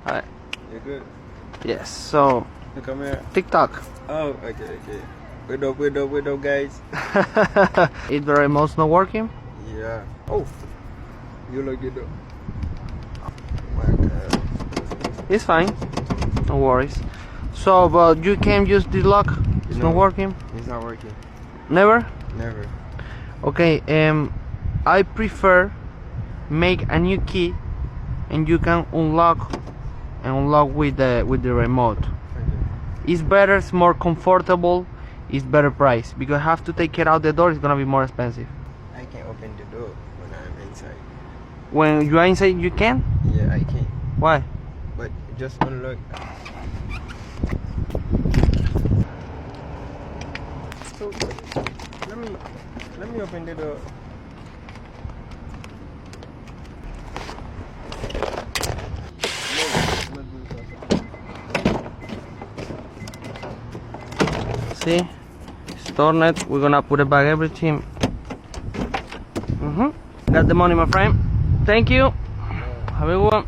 Hi. You good? Yes, so You come here. TikTok. Oh, okay. Wait up, guys. Is the remote's not working? Yeah. Oh, you look it up. Oh my God. It's fine. No worries. So, but you can use the lock. It's not working. It's not working. Never. Never. Okay. I prefer make a new key, and you can unlock with the remote. Okay. It's better. It's more comfortable. It's better price because I have to take it out the door. It's gonna be more expensive. I can open the door when I'm inside. When you are inside, you can. Yeah, I can. Why? But just unlock. So let me open the door. See, store it. We're gonna put it back everything. Got the money, my friend. Thank you. Have a good one.